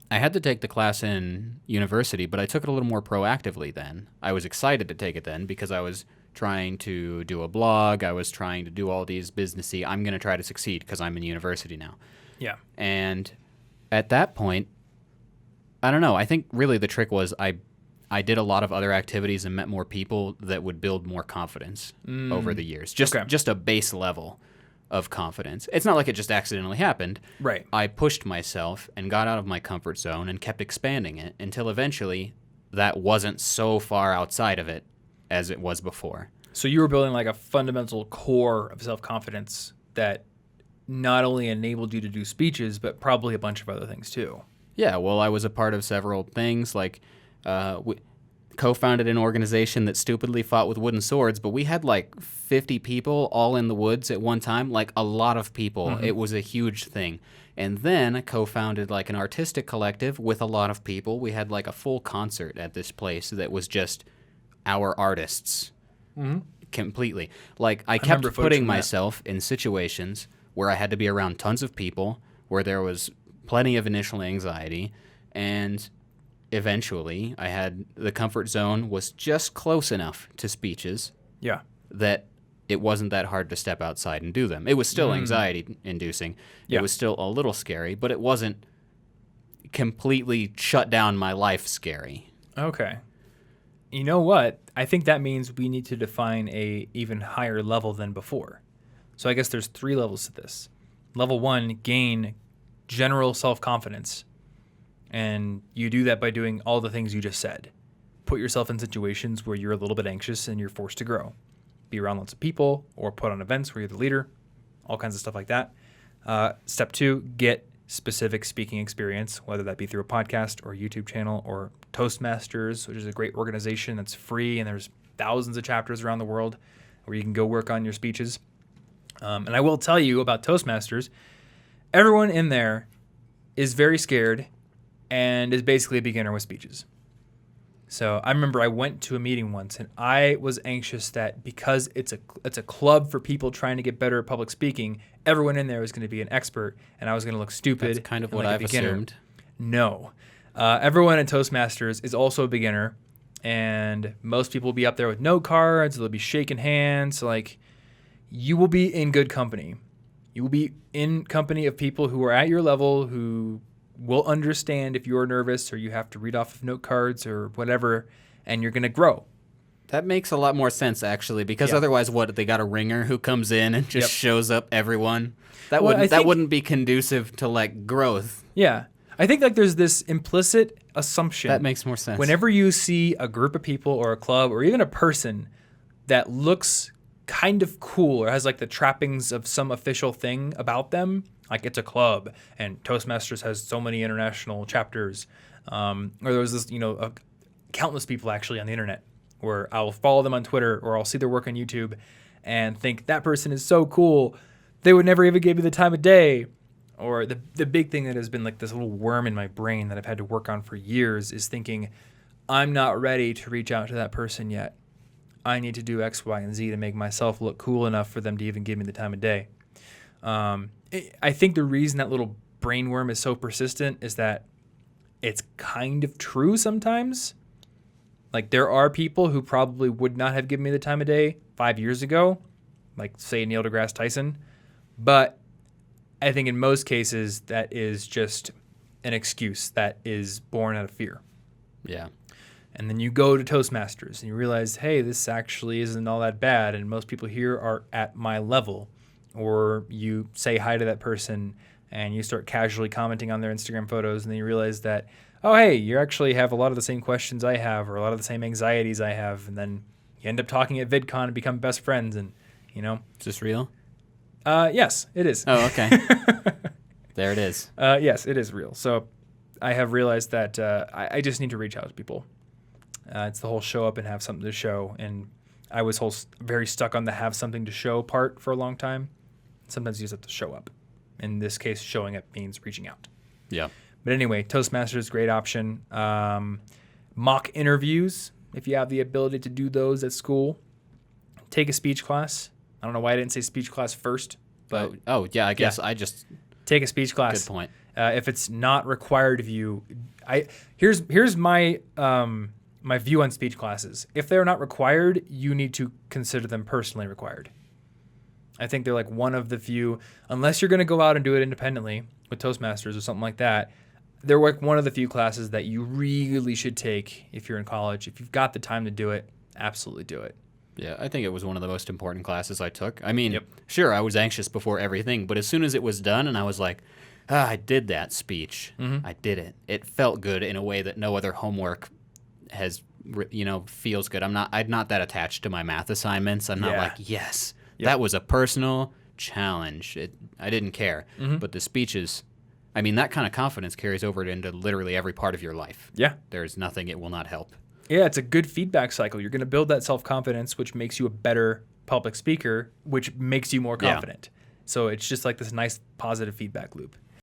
I had to take the class in university, but I took it a little more proactively then. I was excited to take it then because I was trying to do a blog. I was trying to do all these businessy. I'm going to try to succeed because I'm in university now. Yeah. And at that point, I don't know. I think really the trick was I did a lot of other activities and met more people that would build more confidence over the years. Just a base level of confidence. It's not like it just accidentally happened. Right. I pushed myself and got out of my comfort zone and kept expanding it until eventually that wasn't so far outside of it as it was before. So you were building like a fundamental core of self-confidence that not only enabled you to do speeches, but probably a bunch of other things too. Yeah, well, I was a part of several things, like we co-founded an organization that stupidly fought with wooden swords, but we had like 50 people all in the woods at one time, like a lot of people. Mm-hmm. It was a huge thing. And then I co-founded like an artistic collective with a lot of people. We had like a full concert at this place that was just our artists completely. Like I kept remember footage putting from that. myself in situations where I had to be around tons of people, where there was plenty of initial anxiety, and eventually I had the comfort zone was just close enough to speeches Yeah. that it wasn't that hard to step outside and do them. It was still anxiety inducing. Yeah. It was still a little scary, but it wasn't completely shut down my life scary. Okay. You know what? I think that means we need to define a even higher level than before. So I guess there's 3 levels to this. Level 1, gain general self-confidence. And you do that by doing all the things you just said. Put yourself in situations where you're a little bit anxious and you're forced to grow. Be around lots of people or put on events where you're the leader, all kinds of stuff like that. Step 2, get specific speaking experience, whether that be through a podcast or a YouTube channel or Toastmasters, which is a great organization that's free and there's thousands of chapters around the world where you can go work on your speeches. And I will tell you about Toastmasters. Everyone in there is very scared and is basically a beginner with speeches. So I remember I went to a meeting once and I was anxious that because it's a club for people trying to get better at public speaking, everyone in there was going to be an expert and I was going to look stupid. That's kind of and what like a I've beginner. assumed. No. Everyone in Toastmasters is also a beginner, and most people will be up there with note cards. They'll be shaking hands. Like, you will be in good company. You will be in company of people who are at your level, who will understand if you're nervous or you have to read off of note cards or whatever, and you're going to grow. That makes a lot more sense, actually, because Yeah. otherwise, what, they got a ringer who comes in and just Yep. shows up everyone? That Well, I wouldn't think- wouldn't be conducive to, like, growth. Yeah. I think like there's this implicit assumption. That makes more sense. Whenever you see a group of people or a club or even a person that looks kind of cool or has like the trappings of some official thing about them, like it's a club and Toastmasters has so many international chapters, or there was this, countless people actually on the internet where I'll follow them on Twitter or I'll see their work on YouTube and think that person is so cool. They would never even give me the time of day. Or the big thing that has been like this little worm in my brain that I've had to work on for years is thinking, I'm not ready to reach out to that person yet. I need to do X, Y, and Z to make myself look cool enough for them to even give me the time of day. I think the reason that little brain worm is so persistent is that it's kind of true sometimes. Like there are people who probably would not have given me the time of day 5 years ago, like say Neil deGrasse Tyson, but I think in most cases that is just an excuse that is born out of fear. Yeah. And then you go to Toastmasters and you realize, hey, this actually isn't all that bad, and most people here are at my level. Or you say hi to that person and you start casually commenting on their Instagram photos, and then you realize that, oh, hey, you actually have a lot of the same questions I have or a lot of the same anxieties I have. And then you end up talking at VidCon and become best friends. And, Is this real? Yes, it is. Oh, okay. There it is. Yes, it is real. So I have realized that I just need to reach out to people. It's the whole show up and have something to show. And I was very stuck on the have something to show part for a long time. Sometimes you just have to show up. In this case, showing up means reaching out. Yeah. But anyway, Toastmasters, great option. Mock interviews, if you have the ability to do those at school. Take a speech class. I don't know why I didn't say speech class first, but Yeah, I guess I just... take a speech class. Good point. If it's not required of you, here's my my view on speech classes. If they're not required, you need to consider them personally required. I think they're like one of the few, unless you're going to go out and do it independently with Toastmasters or something like that. They're like one of the few classes that you really should take if you're in college. If you've got the time to do it, absolutely do it. Yeah, I think it was one of the most important classes I took. I mean, sure, I was anxious before everything, but as soon as it was done and I was like, I did that speech. I did it. It felt good in a way that no other homework has, feels good. I'm not that attached to my math assignments. I'm not like, yes, that was a personal challenge. I didn't care. But the speeches, I mean, that kind of confidence carries over into literally every part of your life. Yeah. There's nothing it will not help. Yeah, it's a good feedback cycle. You're going to build that self-confidence, which makes you a better public speaker, which makes you more confident. So it's just like this nice positive feedback loop.